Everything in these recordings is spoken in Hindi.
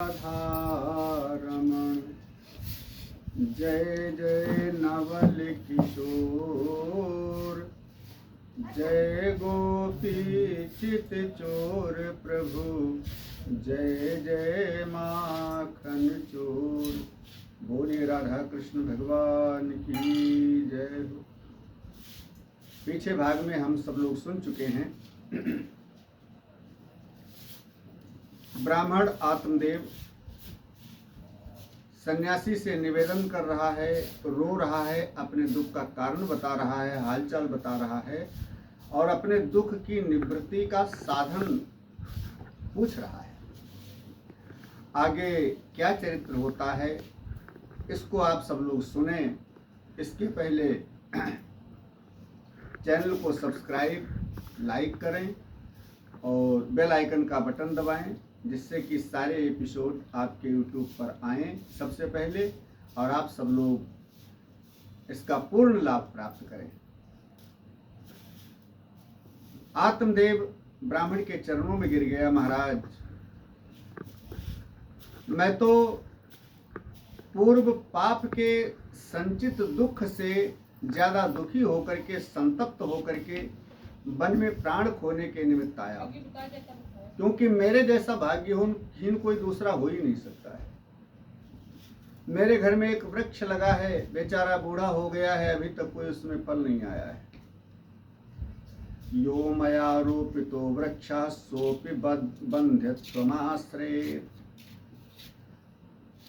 रमण जय जय नवल किशोर, जय गोपी चित चोर प्रभु, जय जय माखन चोर। बोलिए राधा कृष्ण भगवान की जय हो। पीछे भाग में हम सब लोग सुन चुके हैं। ब्राह्मण आत्मदेव सन्यासी से निवेदन कर रहा है, रो रहा है, अपने दुख का कारण बता रहा है, हालचाल बता रहा है और अपने दुख की निवृत्ति का साधन पूछ रहा है। आगे क्या चरित्र होता है इसको आप सब लोग सुने। इसके पहले चैनल को सब्सक्राइब, लाइक करें और बेल आइकन का बटन दबाएं, जिससे कि सारे एपिसोड आपके YouTube पर आएं सबसे पहले और आप सब लोग इसका पूर्ण लाभ प्राप्त करें। आत्मदेव ब्राह्मण के चरणों में गिर गया। महाराज, मैं तो पूर्व पाप के संचित दुख से ज्यादा दुखी होकर के, संतप्त होकर के वन में प्राण खोने के निमित्त आया हूं, क्योंकि मेरे जैसा भाग्यहीन कोई दूसरा हो ही नहीं सकता है। मेरे घर में एक वृक्ष लगा है, बेचारा बूढ़ा हो गया है, अभी तक कोई उसमें फल नहीं आया है। यो मया रोपितो वृक्षः सोपि बंध्यत्वमाश्रयेत्।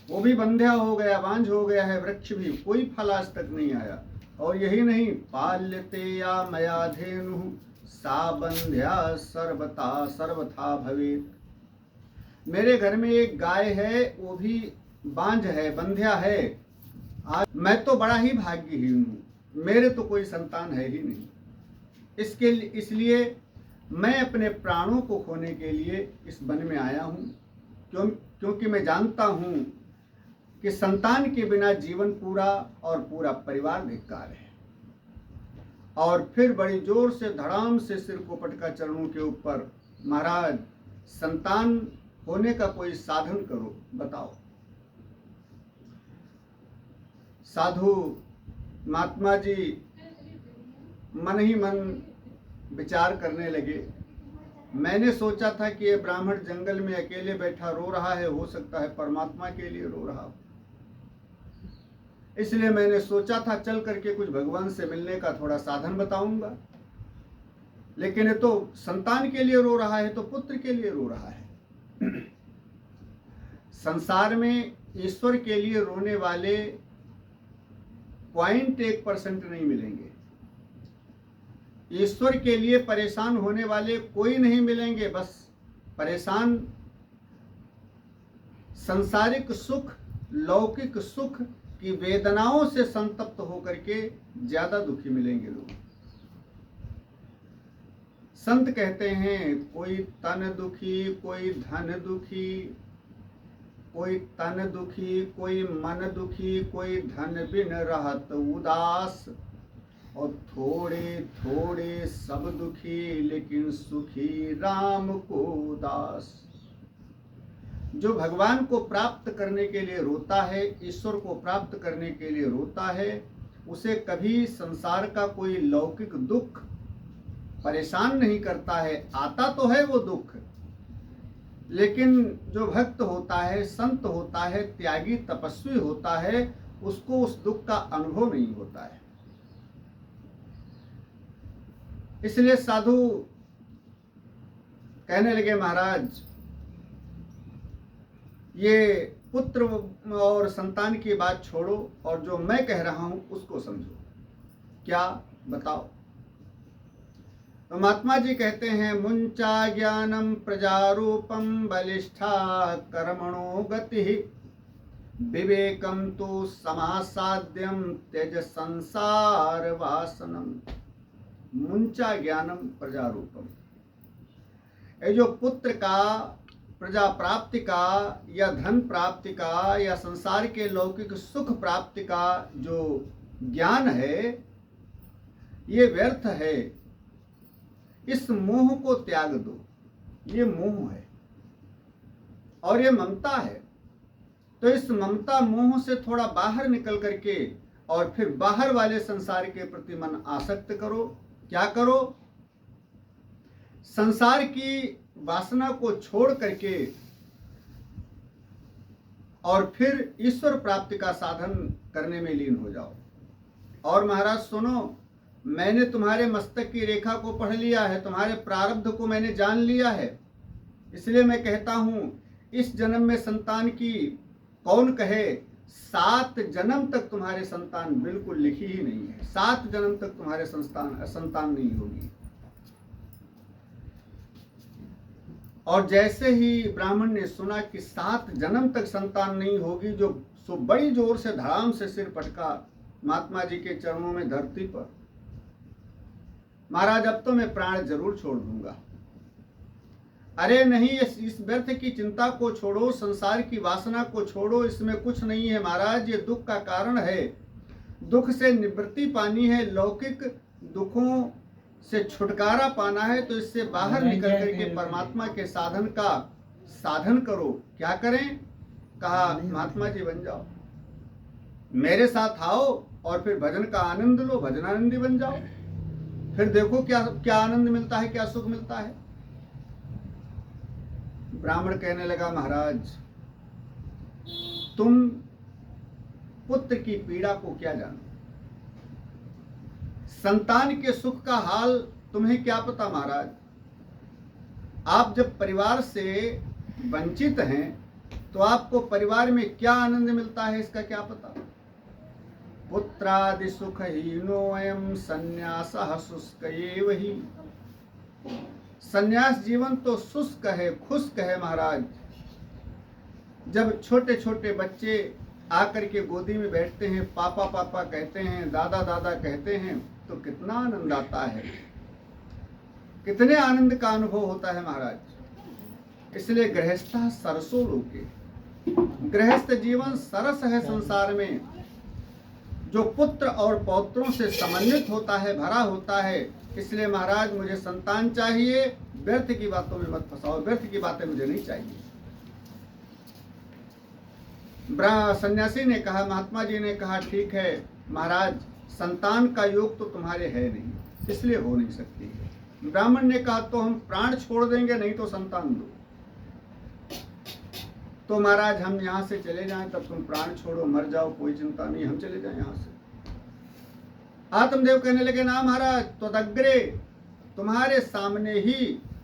वो भी बंध्या हो गया, बांझ हो गया है वृक्ष भी, कोई फल आज तक नहीं आया। और यही नहीं, पाल्यते या मया धेनु सा बंध्या सर्वथा भवेत्। मेरे घर में एक गाय है, वो भी बांझ है, बंध्या है। आज मैं तो बड़ा ही भाग्यहीन हूँ, मेरे तो कोई संतान है ही नहीं। इसलिए मैं अपने प्राणों को खोने के लिए इस वन में आया हूँ, क्योंकि मैं जानता हूँ कि संतान के बिना जीवन पूरा और पूरा परिवार धिक्कार है। और फिर बड़ी जोर से धड़ाम से सिर को पटका चरणों के ऊपर, महाराज संतान होने का कोई साधन करो, बताओ। साधु महात्मा जी मन ही मन विचार करने लगे। मैंने सोचा था कि ये ब्राह्मण जंगल में अकेले बैठा रो रहा है, हो सकता है परमात्मा के लिए रो रहा हो। इसलिए मैंने सोचा था चल करके कुछ भगवान से मिलने का थोड़ा साधन बताऊंगा, लेकिन ये तो संतान के लिए रो रहा है, तो पुत्र के लिए रो रहा है। संसार में ईश्वर के लिए रोने वाले 0.1% नहीं मिलेंगे। ईश्वर के लिए परेशान होने वाले कोई नहीं मिलेंगे। बस परेशान सांसारिक सुख, लौकिक सुख की वेदनाओं से संतप्त होकर के ज्यादा दुखी मिलेंगे लोग। संत कहते हैं, कोई तन दुखी, कोई धन दुखी, कोई तन दुखी, कोई मन दुखी, कोई धन बिन रहत उदास, और थोड़े थोड़े सब दुखी, लेकिन सुखी राम को दास। जो भगवान को प्राप्त करने के लिए रोता है, ईश्वर को प्राप्त करने के लिए रोता है, उसे कभी संसार का कोई लौकिक दुख परेशान नहीं करता है। आता तो है वो दुख, लेकिन जो भक्त होता है, संत होता है, त्यागी तपस्वी होता है, उसको उस दुख का अनुभव नहीं होता है। इसलिए साधु कहने लगे, महाराज ये पुत्र और संतान की बात छोड़ो और जो मैं कह रहा हूं उसको समझो। क्या बताओ। तो महात्मा जी कहते हैं, मुंचा ज्ञानम प्रजारूपम बलिष्ठा कर्मणो गति, विवेकम तो समासाद्यम त्यज संसार वासनम। मुंचा ज्ञानम प्रजारूपम, ये जो पुत्र का, प्रजा प्राप्ति का, या धन प्राप्ति का, या संसार के लौकिक सुख प्राप्ति का जो ज्ञान है, ये व्यर्थ है। इस मोह को त्याग दो। ये मोह है और ये ममता है। तो इस ममता मोह से थोड़ा बाहर निकल करके और फिर बाहर वाले संसार के प्रति मन आसक्त करो। क्या करो? संसार की वासना को छोड़ करके और फिर ईश्वर प्राप्ति का साधन करने में लीन हो जाओ। और महाराज सुनो, मैंने तुम्हारे मस्तक की रेखा को पढ़ लिया है, तुम्हारे प्रारब्ध को मैंने जान लिया है, इसलिए मैं कहता हूं इस जन्म में संतान की कौन कहे, 7 जन्म तक तुम्हारे संतान बिल्कुल लिखी ही नहीं है, 7 जन्म तक तुम्हारे संतान नहीं होगी। और जैसे ही ब्राह्मण ने सुना कि 7 जन्म तक संतान नहीं होगी, जो सो बड़ी जोर से धड़ाम से सिर पटका महात्मा जी के चरणों में धरती पर, महाराज अब तो मैं प्राण जरूर छोड़ दूंगा। अरे नहीं, इस व्यर्थ की चिंता को छोड़ो, संसार की वासना को छोड़ो, इसमें कुछ नहीं है महाराज, ये दुख का कारण है, दुख से निवृत्ति पानी है, लौकिक दुखों से छुटकारा पाना है, तो इससे बाहर निकल करके परमात्मा के साधन का साधन करो। क्या करें? कहा महात्मा जी बन जाओ, मेरे साथ आओ और फिर भजन का आनंद लो, भजनानंदी बन जाओ, फिर देखो क्या क्या आनंद मिलता है, क्या सुख मिलता है। ब्राह्मण कहने लगा, महाराज तुम पुत्र की पीड़ा को क्या जानो, संतान के सुख का हाल तुम्हें क्या पता महाराज। आप जब परिवार से वंचित हैं तो आपको परिवार में क्या आनंद मिलता है इसका क्या पता। पुत्रादि सुख हीनो अयम संन्यासः शुष्क एव ही। संन्यास जीवन तो शुष्क है, खुश्क है महाराज। जब छोटे छोटे बच्चे आकर के गोदी में बैठते हैं, पापा पापा कहते हैं, दादा दादा कहते हैं, तो कितना आनंद आता है, कितने आनंद का अनुभव होता है महाराज। इसलिए गृहस्था सरसो लोके, गृहस्थ जीवन सरस है संसार में, जो पुत्र और पौत्रों से समन्वित होता है, भरा होता है। इसलिए महाराज मुझे संतान चाहिए, व्यर्थ की बातों में मत फंसाओ, व्यर्थ की बातें मुझे नहीं चाहिए। सन्यासी ने कहा, महात्मा जी ने कहा, ठीक है महाराज, संतान का योग तो तुम्हारे है नहीं, इसलिए हो नहीं सकती है। ब्राह्मण ने कहा, तो हम प्राण छोड़ देंगे, नहीं तो संतान दो। तो महाराज हम यहाँ से चले जाएं, तब तुम प्राण छोड़ो, मर जाओ, कोई चिंता नहीं, हम चले जाएं यहाँ से। आत्मदेव कहने लगे, ना महाराज, त्वदग्रे, तुम्हारे सामने ही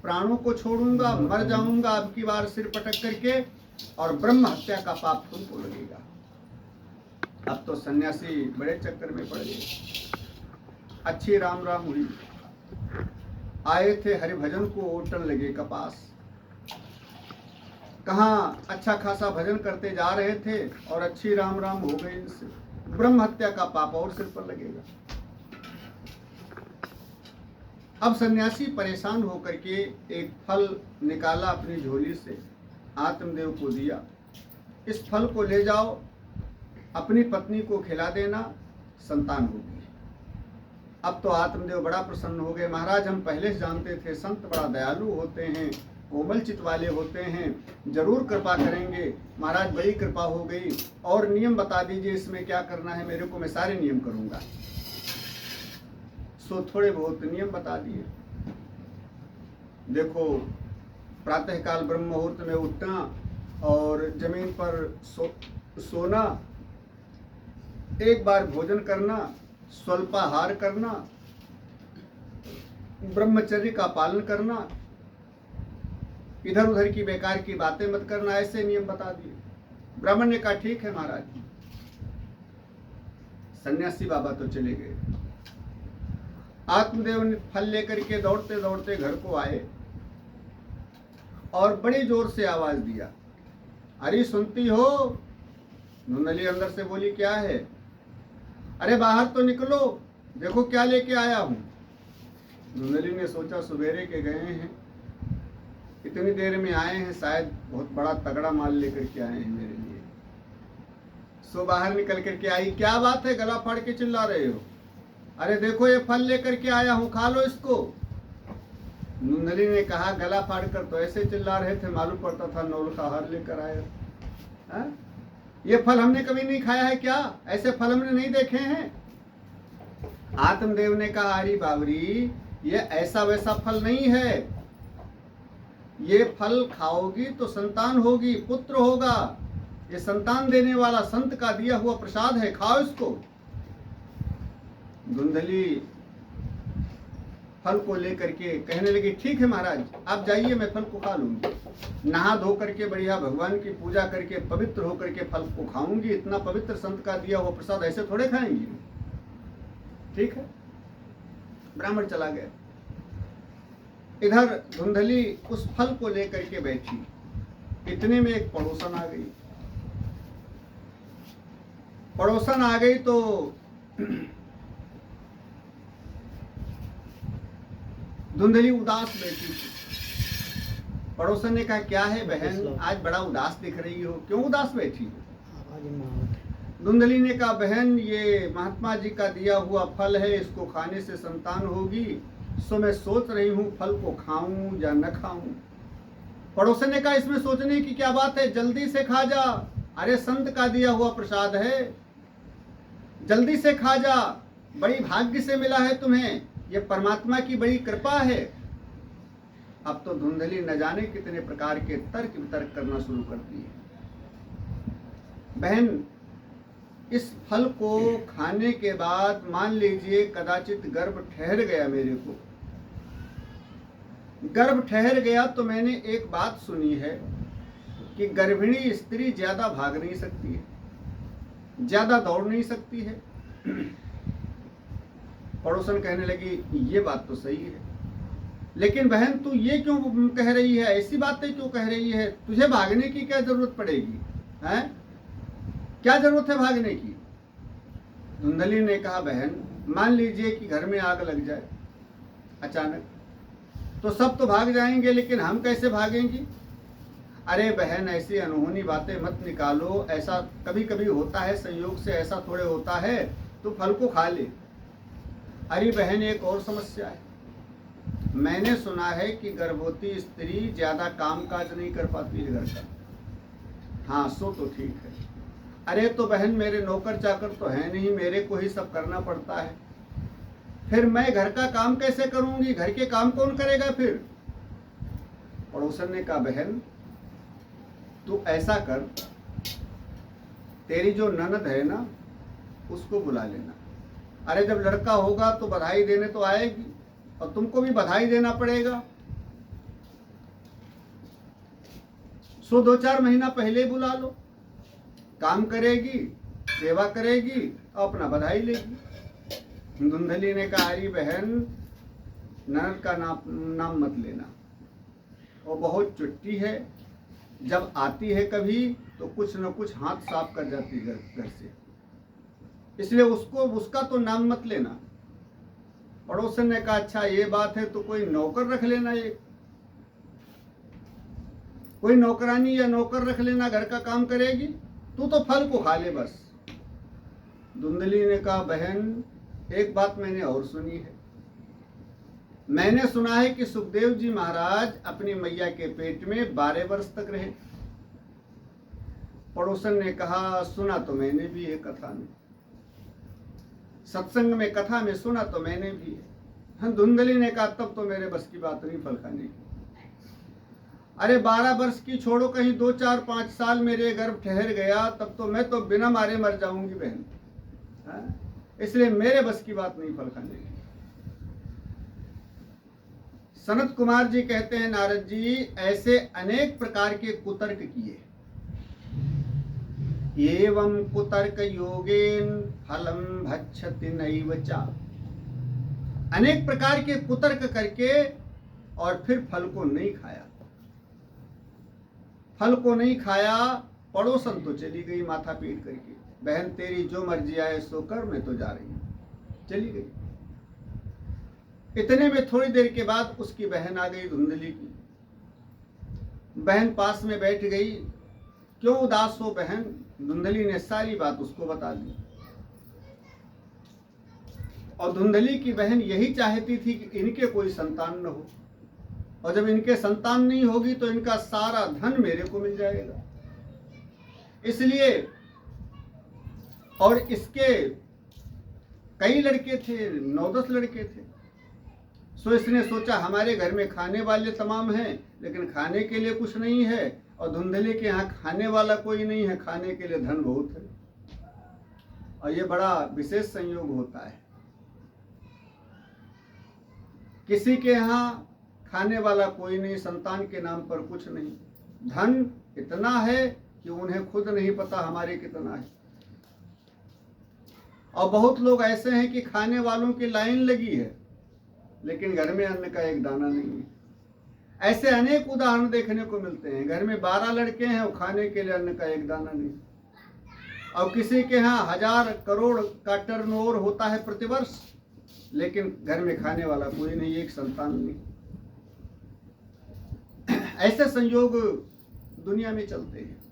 प्राणों को छोड़ूंगा, मर जाऊंगा अब की बार सिर पटक करके, और ब्रह्म हत्या का पाप तुमको लगेगा। अब तो सन्यासी बड़े चक्कर में पड़ गए। अच्छी राम राम हुई, आए थे हरिभजन को ओटन लगे कपास। कहाँ अच्छा खासा भजन करते जा रहे थे और अच्छी राम राम हो गई इनसे, ब्रह्म हत्या का पाप और सिर पर लगेगा। अब सन्यासी परेशान होकर के एक फल निकाला अपनी झोली से, आत्मदेव को दिया, इस फल को ले जाओ, अपनी पत्नी को खिला देना, संतान होगी। अब तो आत्मदेव बड़ा प्रसन्न हो गए। महाराज हम पहले से जानते थे, संत बड़ा दयालु होते हैं, कोमल चित्त वाले होते हैं, जरूर कृपा करेंगे। महाराज बड़ी कृपा हो गई, और नियम बता दीजिए इसमें क्या करना है मेरे को, मैं सारे नियम करूंगा। सो थोड़े बहुत नियम बता दिए। देखो, प्रातःकाल ब्रह्म मुहूर्त में उठना और जमीन पर सोना, एक बार भोजन करना, स्वल्पाहार करना, ब्रह्मचर्य का पालन करना, इधर उधर की बेकार की बातें मत करना, ऐसे नियम बता दिए। ब्राह्मण ने कहा, ठीक है महाराज। सन्यासी बाबा तो चले गए। आत्मदेव ने फल लेकर के दौड़ते दौड़ते घर को आए और बड़ी जोर से आवाज दिया, अरे सुनती हो? नंदली अंदर से बोली, क्या है? अरे बाहर तो निकलो, देखो क्या लेके आया हूं। नंदली ने सोचा सुबेरे के गए हैं, इतनी देर में आए हैं, शायद बहुत बड़ा तगड़ा माल लेकर के आए हैं मेरे लिए। सो बाहर निकल करके आई, क्या बात है, गला फाड़ के चिल्ला रहे हो? अरे देखो ये फल लेकर के आया हूं, खा लो इसको। नंदली ने कहा, गला फाड़ कर तो ऐसे चिल्ला रहे थे, मालूम पड़ता था नौलखा हार लेकर आए। ये फल हमने कभी नहीं खाया है क्या? ऐसे फल हमने नहीं देखे हैं? आत्मदेव ने कहा, अरे बाबरी, ये ऐसा वैसा फल नहीं है। ये फल खाओगी तो संतान होगी, पुत्र होगा। ये संतान देने वाला संत का दिया हुआ प्रसाद है, खाओ इसको। धुंधली फल को लेकर के कहने लगी, ठीक है महाराज, आप जाइए, मैं फल को खा लूंगी। नहा धो करके बढ़िया भगवान की पूजा करके पवित्र होकर के फल को खाऊंगी। इतना पवित्र संत का दिया हुआ प्रसाद ऐसे थोड़े खाएंगी। ठीक है, ब्राह्मण चला गया। इधर धुंधली उस फल को लेकर के बैठी। इतने में एक पड़ोसन आ गई। पड़ोसन आ गई तो धुंधली उदास बैठी थी। पड़ोसन ने कहा, क्या है बहन, आज बड़ा उदास दिख रही हो, क्यों उदास बैठी हो? धुंधली ने कहा, बहन, ये महात्मा जी का दिया हुआ फल है, इसको खाने से संतान होगी, सो मैं सोच रही हूँ फल को खाऊं या न खाऊं। पड़ोसन ने कहा, इसमें सोचने की क्या बात है, जल्दी से खा जा। अरे संत का दिया हुआ प्रसाद है, जल्दी से खा जा, बड़ी भाग्य से मिला है तुम्हें, ये परमात्मा की बड़ी कृपा है। अब तो धुंधली न जाने कितने प्रकार के तर्क वितर्क करना शुरू करती है। बहन, इस फल को खाने के बाद मान लीजिए कदाचित गर्भ ठहर गया, मेरे को गर्भ ठहर गया, तो मैंने एक बात सुनी है कि गर्भिणी स्त्री ज्यादा भाग नहीं सकती है, ज्यादा दौड़ नहीं सकती है। पड़ोसन कहने लगी, ये बात तो सही है, लेकिन बहन तू ये क्यों कह रही है, ऐसी बातें क्यों कह रही है? तुझे भागने की क्या जरूरत पड़ेगी, हैं? क्या जरूरत है भागने की? धुंधली ने कहा, बहन, मान लीजिए कि घर में आग लग जाए अचानक, तो सब तो भाग जाएंगे, लेकिन हम कैसे भागेंगी? अरे बहन, ऐसी अनहोनी बातें मत निकालो, ऐसा कभी कभी होता है, संयोग से ऐसा थोड़े होता है, तो फल को खा ले। अरे बहन, एक और समस्या है, मैंने सुना है कि गर्भवती स्त्री ज्यादा काम काज नहीं कर पाती है घर का। हाँ, सो तो ठीक है। अरे तो बहन, मेरे नौकर चाकर तो है नहीं, मेरे को ही सब करना पड़ता है, फिर मैं घर का काम कैसे करूंगी, घर के काम कौन करेगा फिर? पड़ोसन ने कहा, बहन तू ऐसा कर, तेरी जो ननद है ना, उसको बुला लेना। अरे जब लड़का होगा तो बधाई देने तो आएगी, और तुमको भी बधाई देना पड़ेगा, सो 2-4 महीना पहले ही बुला लो, काम करेगी, सेवा करेगी और अपना बधाई लेगी। धुंधली ने कहा, अरे बहन, ननद का नाम मत लेना, वो बहुत चुट्टी है, जब आती है कभी तो कुछ न कुछ हाथ साफ कर जाती है घर से, इसलिए उसका तो नाम मत लेना। पड़ोसन ने कहा, अच्छा ये बात है, तो कोई नौकर रख लेना, एक कोई नौकरानी या नौकर रख लेना, घर का काम करेगी, तू तो फल को खा ले बस। धुंधली ने कहा, बहन एक बात मैंने और सुनी है, मैंने सुना है कि सुखदेव जी महाराज अपनी मैया के पेट में 12 वर्ष तक रहे। पड़ोसन ने कहा, सुना तो मैंने भी है, कथा में, सत्संग में, कथा में सुना तो मैंने भी है। धुंधली ने कहा, तब तो मेरे बस की बात नहीं फल खाने की। अरे 12 वर्ष की छोड़ो, कहीं 2, 4, 5 साल मेरे गर्भ ठहर गया, तब तो मैं तो बिना मारे मर जाऊंगी बहन, इसलिए मेरे बस की बात नहीं फल खाने की। सनत कुमार जी कहते हैं, नारद जी ऐसे अनेक प्रकार के कुतर्क किए, एवं कुतर्क योगेन फलम भक्षति नैव चा, अनेक प्रकार के कुतर्क करके और फिर फल को नहीं खाया। फल को नहीं खाया, पड़ोसन तो चली गई माथा पीट करके, बहन तेरी जो मर्जी आए सो कर, मैं तो जा रही हूं, चली गई। इतने में थोड़ी देर के बाद उसकी बहन आ गई, धुंधली की बहन पास में बैठ गई। क्यों उदास हो बहन? धुंधली ने सारी बात उसको बता दी। और धुंधली की बहन यही चाहती थी कि इनके कोई संतान न हो, और जब इनके संतान नहीं होगी तो इनका सारा धन मेरे को मिल जाएगा। इसलिए और इसके कई लड़के थे, 9-10 लड़के थे। सो इसने सोचा हमारे घर में खाने वाले तमाम हैं, लेकिन खाने के लिए कुछ नहीं है, और धुंधली के यहाँ खाने वाला कोई नहीं है, खाने के लिए धन बहुत है। और ये बड़ा विशेष संयोग होता है, किसी के यहाँ खाने वाला कोई नहीं, संतान के नाम पर कुछ नहीं, धन इतना है कि उन्हें खुद नहीं पता हमारे कितना है। और बहुत लोग ऐसे हैं कि खाने वालों की लाइन लगी है, लेकिन घर में अन्न का एक दाना नहीं है। ऐसे अनेक उदाहरण देखने को मिलते हैं। घर में 12 लड़के हैं और खाने के लिए अन्न का एक दाना नहीं। और किसी के यहाँ 1000 करोड़ का टर्नओवर होता है प्रतिवर्ष, लेकिन घर में खाने वाला कोई नहीं, एक संतान नहीं। ऐसे संयोग दुनिया में चलते हैं।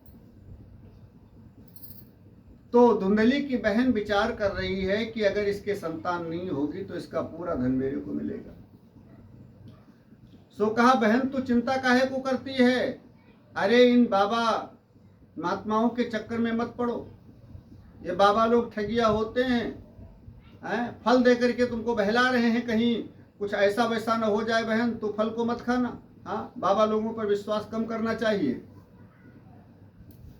तो धुंधली की बहन विचार कर रही है कि अगर इसके संतान नहीं होगी तो इसका पूरा धन मेरे को मिलेगा। सो कहा, बहन तू चिंता काहे को करती है? अरे इन बाबा महात्माओं के चक्कर में मत पड़ो। ये बाबा लोग ठगिया होते हैं, फल दे करके तुमको बहला रहे हैं, कहीं कुछ ऐसा वैसा न हो जाए बहन, तो फल को मत खाना। हाँ, बाबा लोगों पर विश्वास कम करना चाहिए।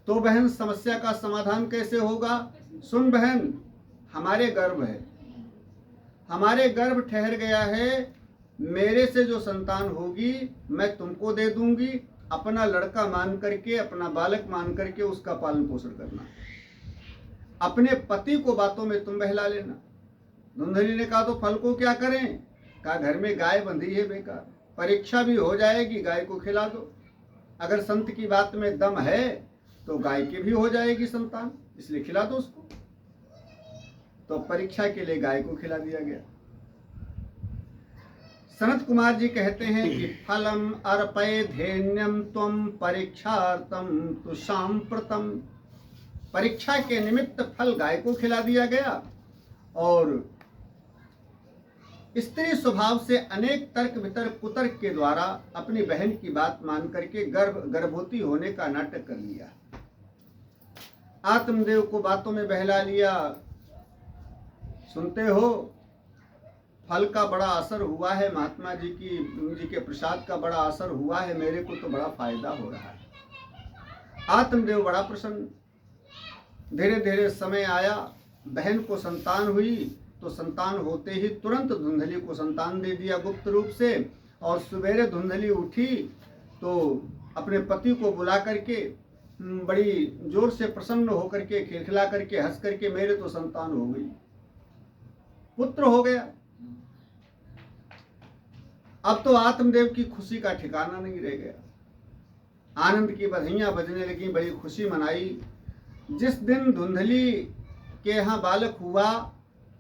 तो बहन समस्या का समाधान कैसे होगा? सुन बहन, हमारे गर्भ है, हमारे गर्भ ठहर गया है, मेरे से जो संतान होगी मैं तुमको दे दूंगी। अपना लड़का मान करके, अपना बालक मान करके उसका पालन पोषण करना। अपने पति को बातों में तुम बहला लेना। धुंधली ने कहा तो फल को क्या करें? कहा घर में गाय बंधी है बेकार, परीक्षा भी हो जाएगी, गाय को खिला दो। अगर संत की बात में दम है तो गाय की भी हो जाएगी संतान, इसलिए खिला दो उसको। तो परीक्षा के लिए गाय को खिला दिया गया। सनत कुमार जी कहते हैं कि फलम अर्पय धेन्यम त्वम परीक्षार्थम तु सांप्रतम। परीक्षा के निमित्त फल गाय को खिला दिया गया। और स्त्री स्वभाव से अनेक तर्क वितर्क कुतर्क के द्वारा अपनी बहन की बात मान करके गर्भवती होने का नाटक कर लिया। आत्मदेव को बातों में बहला लिया। सुनते हो, फल का बड़ा असर हुआ है, महात्मा जी के प्रसाद का बड़ा असर हुआ है, मेरे को तो बड़ा फायदा हो रहा है। आत्मदेव बड़ा प्रसन्न। धीरे धीरे समय आया, बहन को संतान हुई, तो संतान होते ही तुरंत धुंधली को संतान दे दिया गुप्त रूप से। और सवेरे धुंधली उठी तो अपने पति को बुला करके बड़ी जोर से प्रसन्न होकर के, खिलखिला करके, हंस करके, मेरे तो संतान हो गई, पुत्र हो गया। अब तो आत्मदेव की खुशी का ठिकाना नहीं रह गया। आनंद की बधाइयां बजने लगी, बड़ी खुशी मनाई। जिस दिन धुंधली के यहाँ बालक हुआ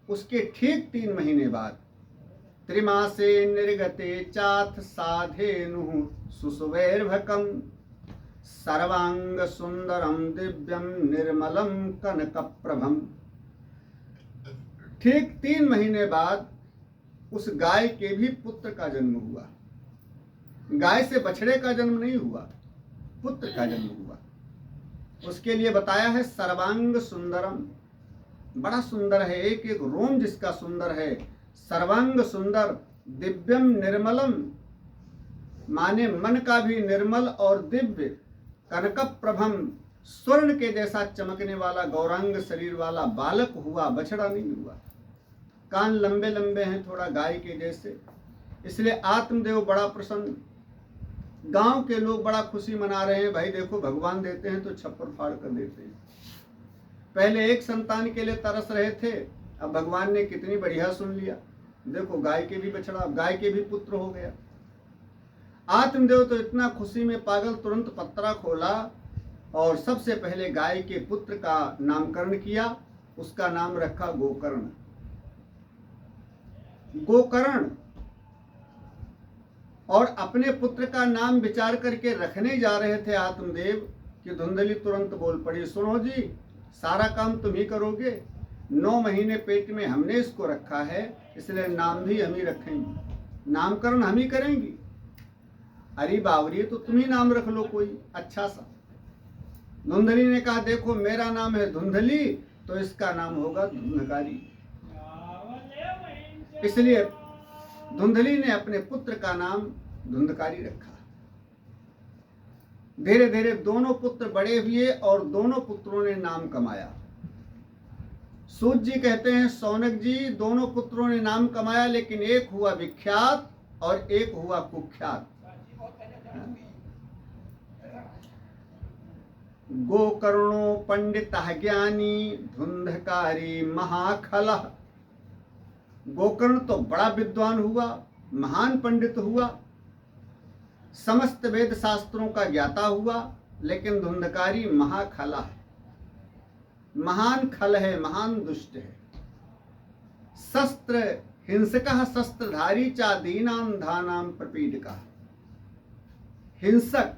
उसके ठीक 3 महीने बाद, त्रिमासे निर्गते चाथ साधेनु सुसुवैर्भकम सर्वांग सुंदरम दिव्यम निर्मलम कनक प्रभम। ठीक 3 महीने बाद उस गाय के भी पुत्र का जन्म हुआ। गाय से बछड़े का जन्म नहीं हुआ, पुत्र का जन्म हुआ। उसके लिए बताया है सर्वांग सुंदरम, बड़ा सुंदर है, एक एक रोम जिसका सुंदर है। सर्वांग सुंदर, दिव्यम निर्मलम, माने मन का भी निर्मल और दिव्य। कनक प्रभम, स्वर्ण के जैसा चमकने वाला गौरांग शरीर वाला बालक हुआ, बछड़ा नहीं हुआ। कान लंबे लंबे हैं, थोड़ा गाय के जैसे, इसलिए आत्मदेव बड़ा प्रसन्न। गांव के लोग बड़ा खुशी मना रहे हैं, भाई देखो भगवान देते हैं तो छप्पर फाड़ कर देते हैं। पहले एक संतान के लिए तरस रहे थे, अब भगवान ने कितनी बढ़िया सुन लिया। देखो गाय के भी बछड़ा, गाय के भी पुत्र हो गया। आत्मदेव तो इतना खुशी में पागल, तुरंत पत्रा खोला और सबसे पहले गाय के पुत्र का नामकरण किया। उसका नाम रखा गोकर्ण। गोकर्ण। और अपने पुत्र का नाम विचार करके रखने जा रहे थे आत्मदेव कि धुंधली तुरंत बोल पड़ी, सुनो जी, सारा काम तुम ही करोगे, 9 महीने पेट में हमने इसको रखा है, इसलिए नाम भी हम ही रखेंगे, नामकरण हम ही करेंगी। अरे बावरी, तो तुम ही नाम रख लो कोई अच्छा सा। धुंधली ने कहा देखो मेरा नाम है धुंधली तो इसका नाम होगा धुंधकारी। इसलिए धुंधली ने अपने पुत्र का नाम धुंधकारी रखा। धीरे धीरे दोनों पुत्र बड़े हुए और दोनों पुत्रों ने नाम कमाया। सूत जी कहते हैं, सौनक जी, दोनों पुत्रों ने नाम कमाया, लेकिन एक हुआ विख्यात और एक हुआ कुख्यात। गोकर्णो पंडित ज्ञानी धुंधकारी महाखलः। गोकर्ण तो बड़ा विद्वान हुआ, महान पंडित हुआ, समस्त वेद शास्त्रों का ज्ञाता हुआ, लेकिन धुंधकारी महाखला है, महान खल है, महान दुष्ट है। शस्त्र हिंसकः शस्त्रधारी चा दीनां धानां प्रपीडकः। हिंसक,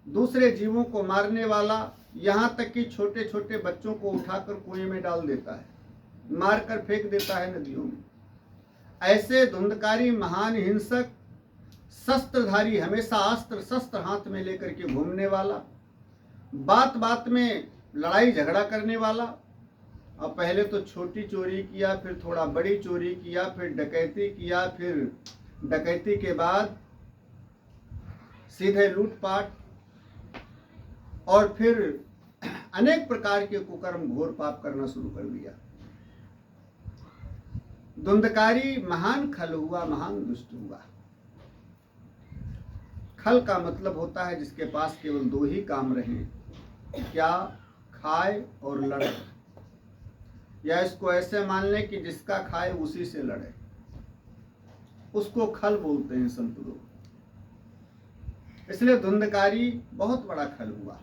दूसरे जीवों को मारने वाला, यहाँ तक कि छोटे छोटे बच्चों को उठाकर कुएं में डाल देता है, मारकर फेंक देता है नदियों में। ऐसे धुंधकारी महान हिंसक, शस्त्रधारी, हमेशा अस्त्र शस्त्र हाथ में लेकर के घूमने वाला, बात बात में लड़ाई झगड़ा करने वाला। और पहले तो छोटी चोरी किया, फिर थोड़ा बड़ी चोरी किया, फिर डकैती किया, फिर डकैती के बाद सीधे लूटपाट, और फिर अनेक प्रकार के कुकर्म घोर पाप करना शुरू कर दिया। धुंधकारी महान खल हुआ, महान दुष्ट हुआ। खल का मतलब होता है जिसके पास केवल दो ही काम रहे, क्या? खाए और लड़े। या इसको ऐसे मान लें कि जिसका खाए उसी से लड़े, उसको खल बोलते हैं संत लोग। इसलिए धुंधकारी बहुत बड़ा खल हुआ।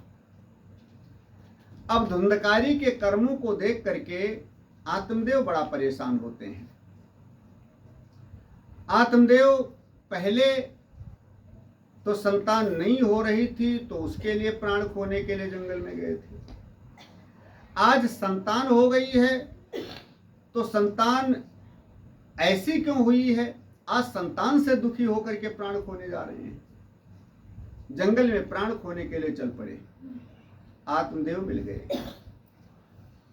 अब धुंधकारी के कर्मों को देख करके आत्मदेव बड़ा परेशान होते हैं। आत्मदेव पहले तो संतान नहीं हो रही थी तो उसके लिए प्राण खोने के लिए जंगल में गए थे। आज संतान हो गई है तो संतान ऐसी क्यों हुई है? आज संतान से दुखी होकर के प्राण खोने जा रहे हैं। जंगल में प्राण खोने के लिए चल पड़े। आत्मदेव मिल गए,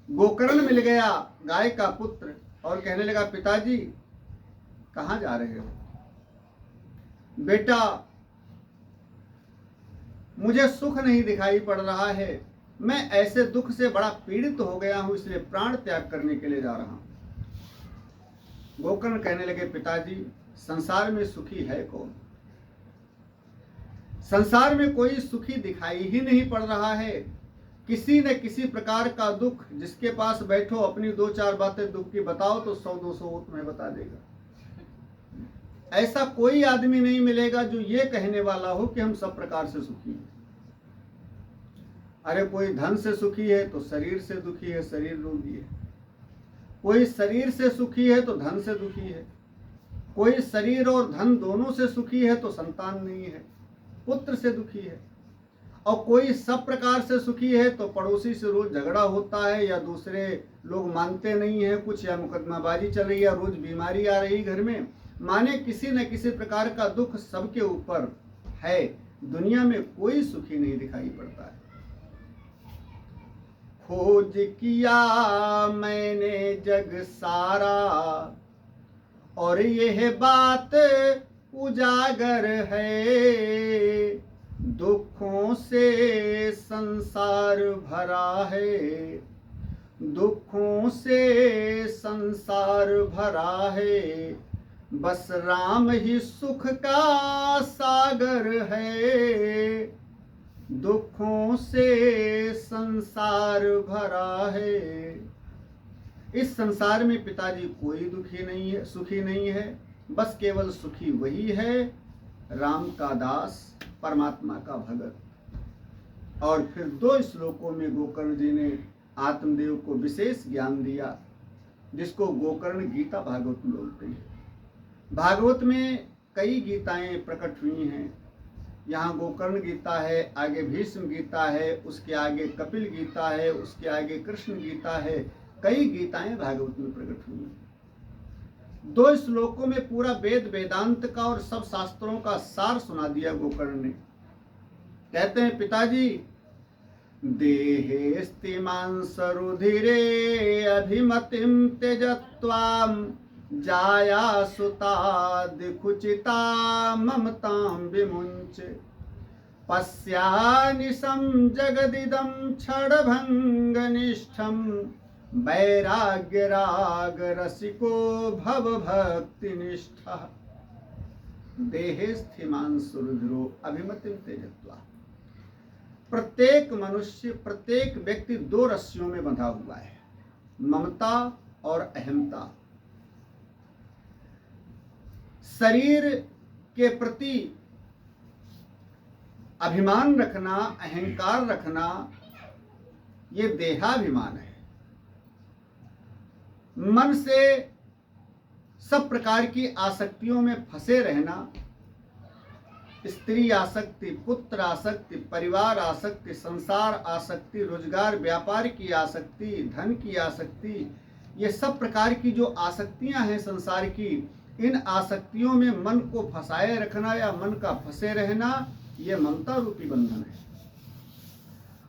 गोकर्ण मिल गया, गाय का पुत्र, और कहने लगा, पिताजी कहाँ जा रहे हो? बेटा, मुझे सुख नहीं दिखाई पड़ रहा है, मैं ऐसे दुख से बड़ा पीड़ित हो गया हूं, इसलिए प्राण त्याग करने के लिए जा रहा हूं। गोकर्ण कहने लगे, पिताजी संसार में सुखी है कौन? संसार में कोई सुखी दिखाई ही नहीं पड़ रहा है। किसी न किसी प्रकार का दुख, जिसके पास बैठो अपनी दो चार बातें दुख की बताओ तो 100-200 वो तुम्हें बता देगा। ऐसा कोई आदमी नहीं मिलेगा जो ये कहने वाला हो कि हम सब प्रकार से सुखी हैं। अरे कोई धन से सुखी है तो शरीर से दुखी है, शरीर रोगी है। कोई शरीर से सुखी है तो धन से दुखी है। कोई शरीर और धन दोनों से सुखी है तो संतान नहीं है, पुत्र से दुखी है। और कोई सब प्रकार से सुखी है तो पड़ोसी से रोज झगड़ा होता है, या दूसरे लोग मानते नहीं है कुछ, या मुकदमाबाजी चल रही है, रोज बीमारी आ रही घर में। माने किसी न किसी प्रकार का दुख सबके ऊपर है। दुनिया में कोई सुखी नहीं दिखाई पड़ता है। खोज किया मैंने जग सारा और यह बात उजागर है, दुखों से संसार भरा है, दुखों से संसार भरा है, बस राम ही सुख का सागर है, दुखों से संसार भरा है। इस संसार में पिताजी कोई दुखी नहीं है, सुखी नहीं है, बस केवल सुखी वही है, राम का दास, परमात्मा का भगत। और फिर 2 श्लोकों में गोकर्ण जी ने आत्मदेव को विशेष ज्ञान दिया, जिसको गोकर्ण गीता भागवत बोलते हैं। भागवत में कई गीताएं प्रकट हुई हैं। यहाँ गोकर्ण गीता है, आगे भीष्म गीता है, उसके आगे कपिल गीता है, उसके आगे कृष्ण गीता है। कई गीताएं भागवत में प्रकट हुई हैं। 2 श्लोकों में पूरा वेद वेदांत का और सब शास्त्रों का सार सुना दिया गोकर्ण ने। कहते हैं, पिताजी देहेस्तिमांसरुधिरे अभिमतिं त्यजत्वां जाया सुतादिकुचिता ममतां विमुञ्चे पश्यानिशं जगदिदं क्षणभङ्गनिष्ठं वैराग्यरागरसिको भवभक्तिनिष्ठः देहे स्थिमांसुरुधिरो अभिमतिं त्यजत्वा। प्रत्येक मनुष्य, प्रत्येक व्यक्ति दो रस्सियों में बंधा हुआ है, ममता और अहमता। शरीर के प्रति अभिमान रखना, अहंकार रखना, ये देहाभिमान है। मन से सब प्रकार की आसक्तियों में फंसे रहना, स्त्री आसक्ति, पुत्र आसक्ति, परिवार आसक्ति, संसार आसक्ति, रोजगार व्यापार की आसक्ति, धन की आसक्ति, ये सब प्रकार की जो आसक्तियां हैं संसार की, इन आसक्तियों में मन को फंसाए रखना या मन का फंसे रहना, ये ममता रूपी बंधन है।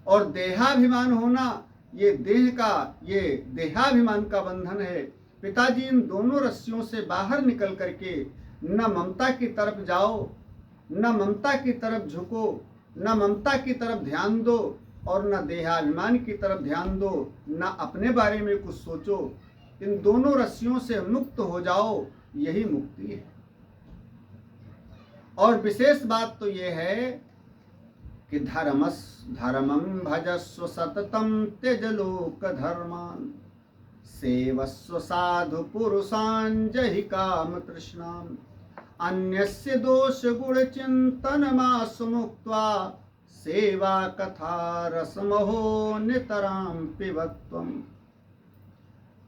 और देहाभिमान होना, ये देह का, ये देहाभिमान का बंधन है। पिताजी इन दोनों रस्सियों से बाहर निकल करके न ममता की तरफ जाओ, न ममता की तरफ झुको, न ममता की तरफ ध्यान दो और न देहाभिमान की तरफ ध्यान दो, न अपने बारे में कुछ सोचो। इन दोनों रस्सियों से मुक्त हो जाओ, यही मुक्ति है। और विशेष बात तो यह है कि धर्मं भजस्व सततं त्यज लोक धर्मान सेवस्व साधु पुरुषान् जहि काम तृष्णाम् अन्यस्य दोष गुण चिंतन मासु मुक्त्वा सेवा कथा रसमहो नितरां पिबत्वम्।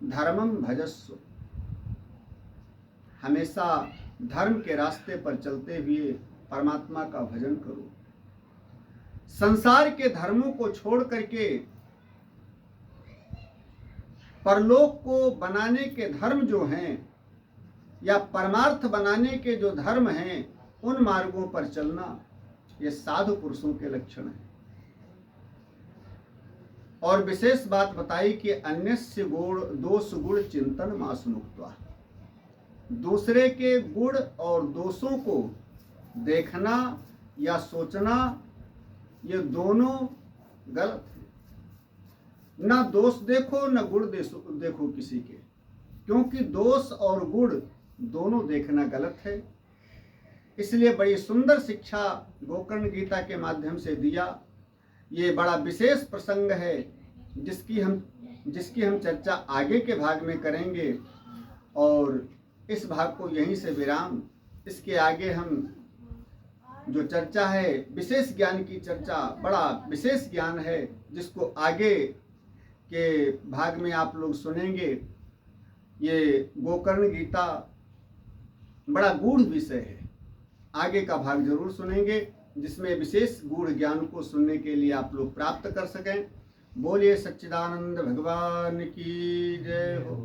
धर्मं भजस्व, हमेशा धर्म के रास्ते पर चलते हुए परमात्मा का भजन करो। संसार के धर्मों को छोड़ करके परलोक को बनाने के धर्म जो हैं या परमार्थ बनाने के जो धर्म हैं, उन मार्गों पर चलना, ये साधु पुरुषों के लक्षण हैं। और विशेष बात बताई कि अन्यस्य गुण दोष गुण चिंतन मासु मुक्त्वा, दूसरे के गुण और दोषों को देखना या सोचना, ये दोनों गलत है। ना दोष देखो न गुण देखो किसी के, क्योंकि दोष और गुण दोनों देखना गलत है। इसलिए बड़ी सुंदर शिक्षा गोकर्ण गीता के माध्यम से दिया। ये बड़ा विशेष प्रसंग है जिसकी हम चर्चा आगे के भाग में करेंगे। और इस भाग को यहीं से विराम, इसके आगे हम जो चर्चा है विशेष ज्ञान की चर्चा, बड़ा विशेष ज्ञान है जिसको आगे के भाग में आप लोग सुनेंगे। ये गोकर्ण गीता बड़ा गूढ़ विषय है, आगे का भाग जरूर सुनेंगे जिसमें विशेष गूढ़ ज्ञान को सुनने के लिए आप लोग प्राप्त कर सकें। बोलिए सच्चिदानंद भगवान की जय हो।